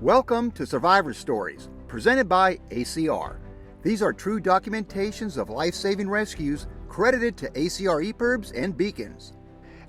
Welcome to Survivor Stories, presented by ACR. These are true documentations of life-saving rescues credited to ACR EPIRBs and beacons.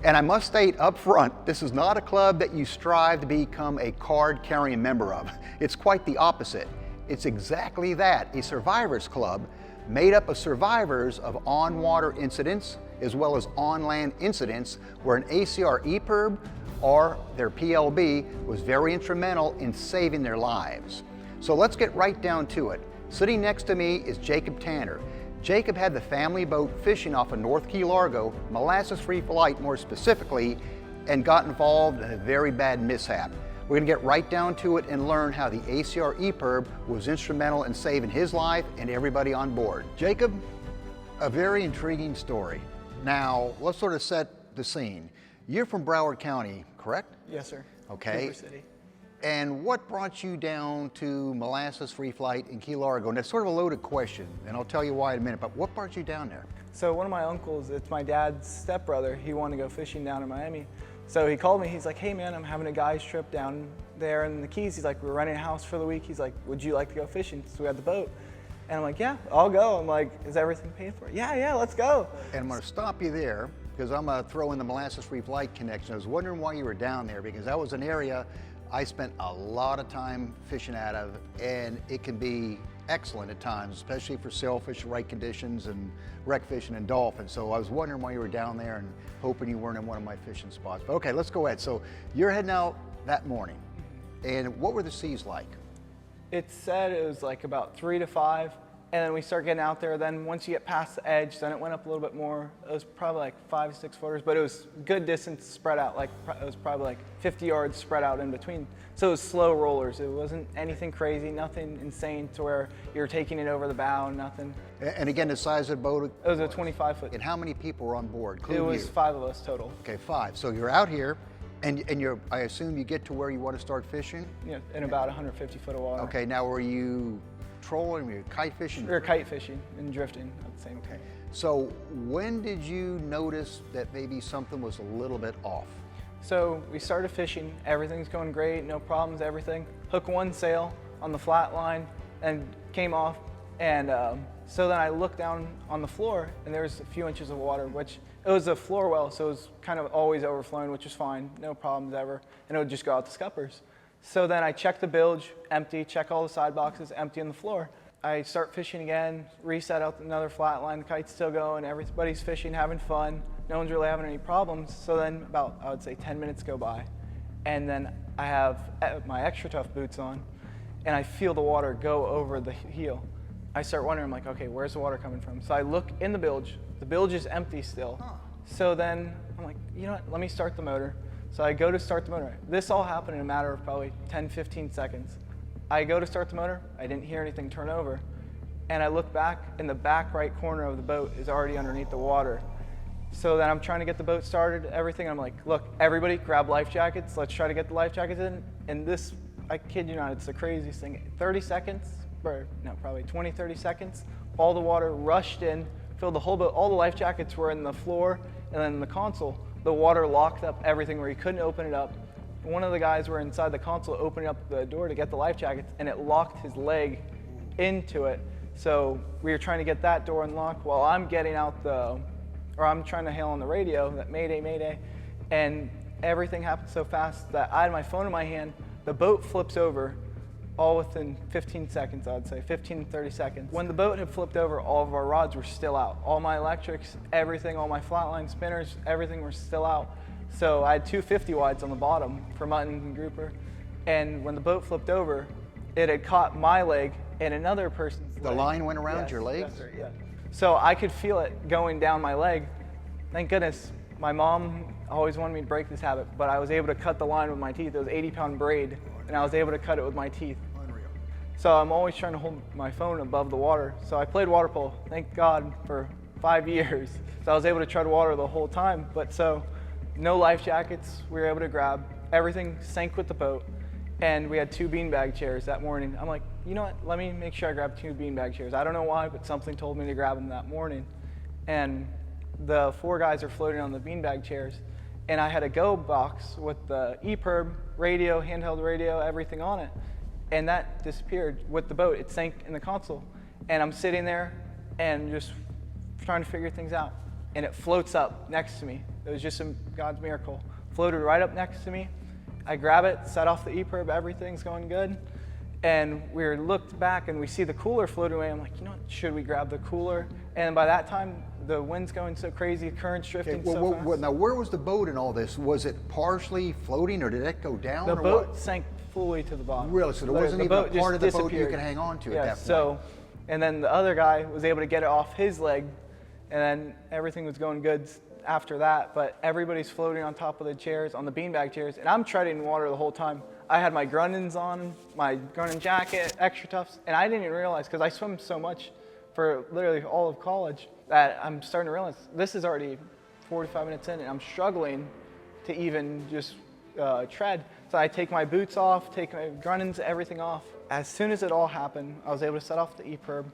And I must state up front, this is not a club that you strive to become a card-carrying member of. It's quite the opposite. It's exactly that, a survivors club made up of survivors of on-water incidents as well as on-land incidents where an ACR EPIRB or their PLB was very instrumental in saving their lives. So let's get right down to it. Sitting next to me is Jacob Tanner. Jacob had the family boat fishing off of North Key Largo, molasses-free flight more specifically, and got involved in a very bad mishap. We're gonna get right down to it and learn how the ACR EPIRB was instrumental in saving his life and everybody on board. Jacob, a very intriguing story. Now, let's sort of set the scene. You're from Broward County, correct? Yes, sir. Okay. River City. And what brought you down to molasses-free flight in Key Largo? And that's sort of a loaded question, and I'll tell you why in a minute, but what brought you down there? So one of my uncles, it's my dad's stepbrother, he wanted to go fishing down in Miami. So he called me, he's like, hey man, I'm having a guy's trip down there in the Keys. He's like, we're renting a house for the week. He's like, would you like to go fishing? So we had the boat. And I'm like, yeah, I'll go. I'm like, is everything paid for? Yeah, let's go. And I'm gonna stop you there, because I'm gonna throw in the molasses-free flight connection. I was wondering why you were down there, because that was an area I spent a lot of time fishing out of, and it can be excellent at times, especially for sailfish, right conditions, and wreck fishing and dolphins. So I was wondering why you were down there and hoping you weren't in one of my fishing spots. But okay, let's go ahead. So you're heading out that morning, and what were the seas like? It said it was like about 3 to 5. And then we start getting out there. Then once you get past the edge, then it went up a little bit more. It was probably like 5 to 6 footers, but it was good distance spread out. Like it was probably like 50 yards spread out in between. So it was slow rollers. It wasn't anything crazy, nothing insane to where you're taking it over the bow, nothing. And again, the size of the boat? It was a 25-foot. And how many people were on board? It was 5 of us total. Okay, 5. So you're out here, and you're, I assume you get to where you want to start fishing? Yeah, in about 150 foot of water. Okay, now were you trolling, were you kite fishing? We were kite fishing and drifting at the same time. Okay. So when did you notice that maybe something was a little bit off? So we started fishing, everything's going great, no problems, everything. Hook one sail on the flat line and came off. And so then I looked down on the floor and there was a few inches of water, which it was a floor well, so it was kind of always overflowing, which was fine, no problems ever. And it would just go out the scuppers. So then I check the bilge, empty, check all the side boxes, empty on the floor. I start fishing again, reset out another flat line, the kite's still going, everybody's fishing, having fun. No one's really having any problems. So then about, I would say 10 minutes go by. And then I have my extra tough boots on and I feel the water go over the heel. I start wondering, I'm like, okay, where's the water coming from? So I look in the bilge is empty still. So then I'm like, you know what, let me start the motor. So I go to start the motor. This all happened in a matter of probably 10, 15 seconds. I go to start the motor, I didn't hear anything turn over. And I look back, in the back right corner of the boat is already underneath the water. So then I'm trying to get the boat started, everything. I'm like, look, everybody grab life jackets. Let's try to get the life jackets in. And this, I kid you not, it's the craziest thing. 30 seconds, or no, probably 20, 30 seconds, all the water rushed in, filled the whole boat. All the life jackets were in the floor and then in the console. The water locked up everything where he couldn't open it up. One of the guys were inside the console opening up the door to get the life jackets, and it locked his leg into it. So we were trying to get that door unlocked while I'm getting out I'm trying to hail on the radio that Mayday, Mayday, and everything happened so fast that I had my phone in my hand, the boat flips over, all within 15 seconds, I'd say, 15 to 30 seconds. When the boat had flipped over, all of our rods were still out. All my electrics, everything, all my flatline spinners, everything were still out. So I had two 50 wides on the bottom for mutton and grouper. And when the boat flipped over, it had caught my leg and another person's leg. The line went around your leg? Yes, sir, yeah. So I could feel it going down my leg. Thank goodness, my mom always wanted me to break this habit, but I was able to cut the line with my teeth. It was 80-pound braid, and I was able to cut it with my teeth. So I'm always trying to hold my phone above the water. So I played water polo, thank God, for 5 years. So I was able to tread water the whole time. But so no life jackets we were able to grab. Everything sank with the boat. And we had 2 beanbag chairs that morning. I'm like, you know what, let me make sure I grab 2 beanbag chairs. I don't know why, but something told me to grab them that morning. And the 4 guys are floating on the beanbag chairs. and I had a Go box with the EPIRB radio, handheld radio, everything on it, and that disappeared with the boat. It sank in the console, and I'm sitting there and just trying to figure things out, and it floats up next to me. It was just God's miracle. Floated right up next to me. I grab it, set off the EPIRB, everything's going good, and we looked back and we see the cooler floating away. I'm like, you know what, should we grab the cooler? And by that time, the wind's going so crazy, current's drifting so fast. Now, where was the boat in all this? Was it partially floating, or did it go down? The or boat what? sank fully to the bottom. Really? So there wasn't even a part of the boat you could hang on to at that point? So, and then the other guy was able to get it off his leg, and then everything was going good after that. But everybody's floating on top of the chairs, on the beanbag chairs, and I'm treading water the whole time. I had my Grunnins on, my Grunnin jacket, extra toughs, and I didn't even realize, because I swim so much for literally all of college, that I'm starting to realize this is already 45 minutes in, and I'm struggling to even just tread. So I take my boots off, take my Grunnins, everything off. As soon as it all happened, I was able to set off the EPIRB,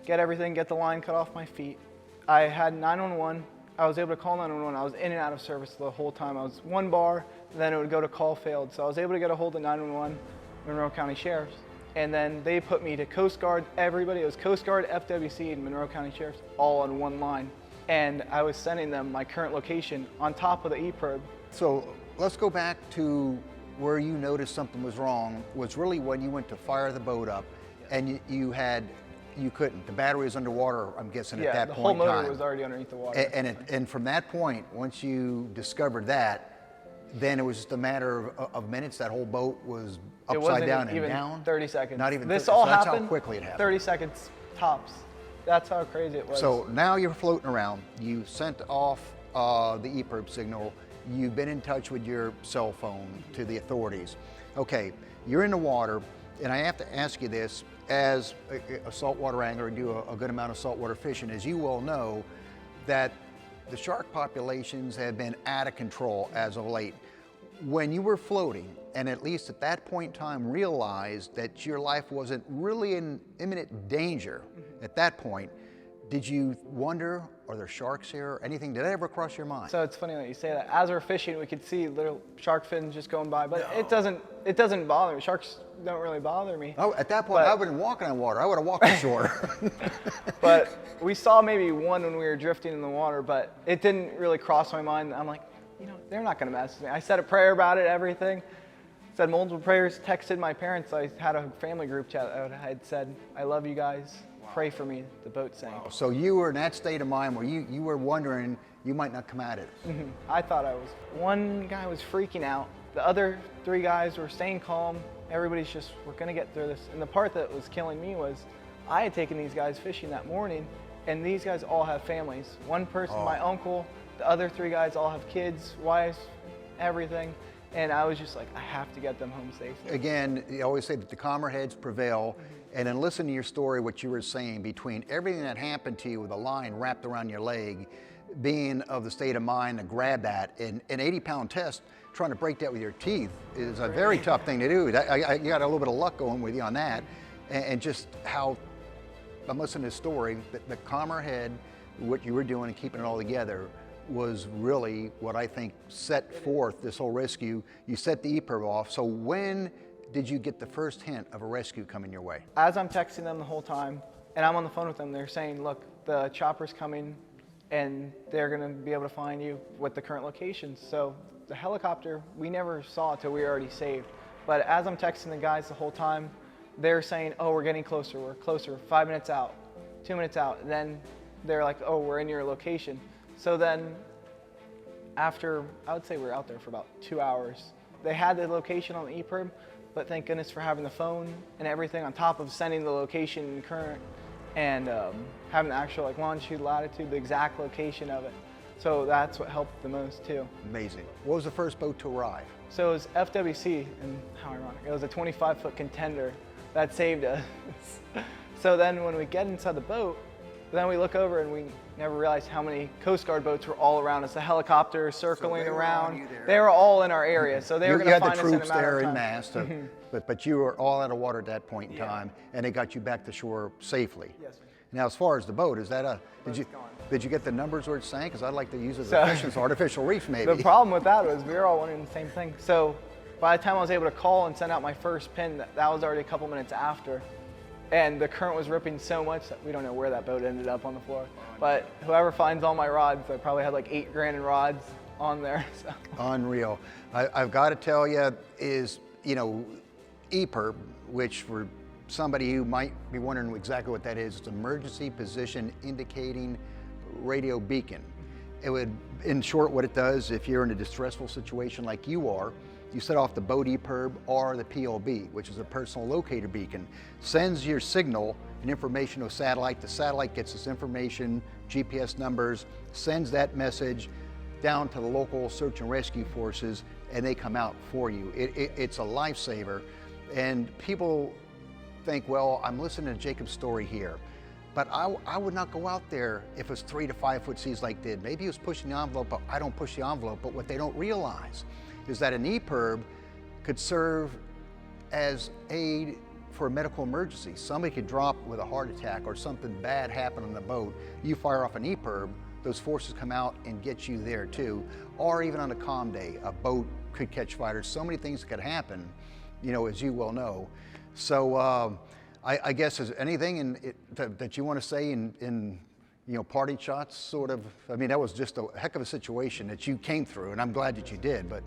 get everything, get the line cut off my feet. I had 911. I was able to call 911. I was in and out of service the whole time. I was one bar, then it would go to call failed. So I was able to get a hold of 911, Monroe County Sheriff's. And then they put me to Coast Guard, everybody. It was Coast Guard, FWC, and Monroe County Sheriff's, all on one line. And I was sending them my current location on top of the EPIRB. So let's go back to where you noticed something was wrong, was really when you went to fire the boat up, and you couldn't. The battery was underwater, I'm guessing, at that point in time. Yeah, the whole motor was already underneath the water. And from that point, once you discovered that, then it was just a matter of minutes. That whole boat was upside down and even down. 30 seconds. Not even. This 30, all so happened. That's how quickly it happened. 30 seconds tops. That's how crazy it was. So now you're floating around. You sent off the EPIRB signal. You've been in touch with your cell phone to the authorities. Okay, you're in the water, and I have to ask you this: as a saltwater angler and do a good amount of saltwater fishing, as you well know, that the shark populations have been out of control as of late. When you were floating, and at least at that point in time realized that your life wasn't really in imminent danger at that point, did you wonder, are there sharks here or anything? Did that ever cross your mind? So it's funny that you say that. As we're fishing, we could see little shark fins just going by, but it doesn't bother me. Sharks don't really bother me. Oh, at that point, I wouldn't walk on water. I would have walked ashore. But we saw maybe one when we were drifting in the water, but it didn't really cross my mind. I'm like, you know, they're not going to mess with me. I said a prayer about it, everything. Said multiple prayers, texted my parents. I had a family group chat. I had said, I love you guys. Pray for me. The boat sank. Wow. So you were in that state of mind where you were wondering you might not come at it. Mm-hmm. I thought I was. One guy was freaking out. The other three guys were staying calm. Everybody's just, we're going to get through this. And the part that was killing me was I had taken these guys fishing that morning, and these guys all have families. One person, my uncle, the other three guys all have kids, wives, everything. And I was just like, I have to get them home safely. Again, you always say that the calmer heads prevail. And then listen to your story, what you were saying, between everything that happened to you with a line wrapped around your leg, being of the state of mind to grab that, and an 80-pound test, trying to break that with your teeth is a very tough thing to do. You got a little bit of luck going with you on that. And just how, I'm listening to this story, the calmer head, what you were doing and keeping it all together was really what I think set forth this whole rescue. You set the EPIRB off. So when did you get the first hint of a rescue coming your way? As I'm texting them the whole time, and I'm on the phone with them, they're saying, look, the chopper's coming, and they're gonna be able to find you with the current locations. So the helicopter, we never saw it till we were already saved. But as I'm texting the guys the whole time, they're saying, oh, we're getting closer, we're closer, 5 minutes out, 2 minutes out. And then they're like, oh, we're in your location. So then after, I would say we were out there for about 2 hours. They had the location on the EPIRB, but thank goodness for having the phone and everything on top of sending the location and current, and having the actual like longitude, latitude, the exact location of it. So that's what helped the most too. Amazing. What was the first boat to arrive? So it was FWC, and how ironic, it was a 25-foot contender that saved us. So then when we get inside the boat, then we look over and we never realized how many Coast Guard boats were all around us. The helicopters circling around. They were all in our area, so they were going to find us in a matter of time. You had the troops there en masse, but you were all out of water at that point in time, and they got you back to shore safely. Yes, sir. Now, as far as the boat, is that did you get the numbers where it sank? Because I'd like to use it as a fishing artificial reef, maybe. The problem with that was we were all wondering the same thing. So by the time I was able to call and send out my first pin, that was already a couple minutes after. And the current was ripping so much that we don't know where that boat ended up on the floor. But whoever finds all my rods, I probably had like 8 grand in rods on there. So. Unreal. I've got to tell you is, you know, EPIRB, which for somebody who might be wondering exactly what that is, it's Emergency Position Indicating Radio Beacon. It would, in short, what it does, if you're in a distressful situation like you are, you set off the boat EPIRB or the PLB, which is a personal locator beacon, sends your signal and information to a satellite. The satellite gets this information, GPS numbers, sends that message down to the local search and rescue forces, and they come out for you. It's a lifesaver. And people think, well, I'm listening to Jacob's story here, but I would not go out there if it's 3 to 5 foot seas like did. Maybe he was pushing the envelope, but I don't push the envelope. But what they don't realize is that an EPIRB could serve as aid for a medical emergency. Somebody could drop with a heart attack or something bad happen on the boat. You fire off an EPIRB, those forces come out and get you there too. Or even on a calm day, a boat could catch fire. There's so many things that could happen, you know, as you well know. So I guess is anything that you want to say in you know, parting shots, sort of? I mean, that was just a heck of a situation that you came through, and I'm glad that you did. But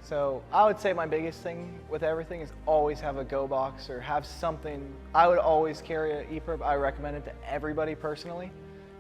so I would say my biggest thing with everything is always have a go box or have something. I would always carry an EPIRB. I recommend it to everybody personally,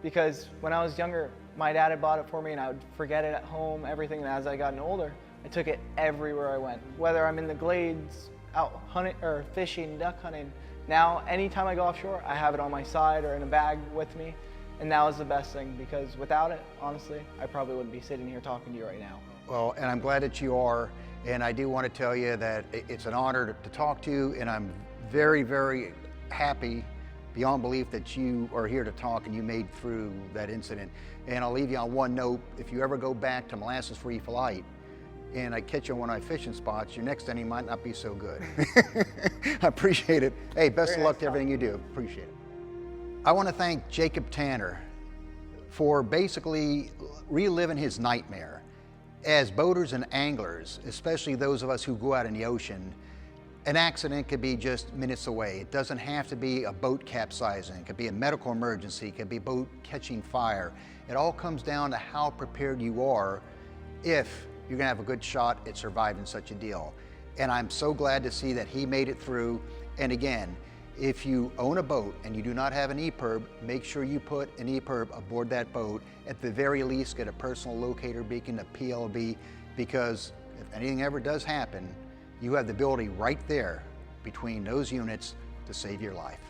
because when I was younger, my dad had bought it for me and I would forget it at home, everything. And as I gotten older, I took it everywhere I went, whether I'm in the glades, out hunting or fishing, duck hunting. Now, anytime I go offshore, I have it on my side or in a bag with me. And that was the best thing, because without it, honestly, I probably wouldn't be sitting here talking to you right now. Well, and I'm glad that you are, and I do want to tell you that it's an honor to talk to you, and I'm very, very happy beyond belief that you are here to talk and you made through that incident. And I'll leave you on one note: if you ever go back to molasses-free flight and I catch you on one of my fishing spots, your next inning might not be so good. I appreciate it. Hey, best of luck to everything you do. Appreciate it. I want to thank Jacob Tanner for basically reliving his nightmare. As boaters and anglers, especially those of us who go out in the ocean, an accident could be just minutes away. It doesn't have to be a boat capsizing. It could be a medical emergency. It could be a boat catching fire. It all comes down to how prepared you are if you're gonna have a good shot at surviving such a deal. And I'm so glad to see that he made it through. And again, if you own a boat and you do not have an EPIRB, make sure you put an EPIRB aboard that boat. At the very least, get a personal locator beacon, a PLB, because if anything ever does happen, you have the ability right there between those units to save your life.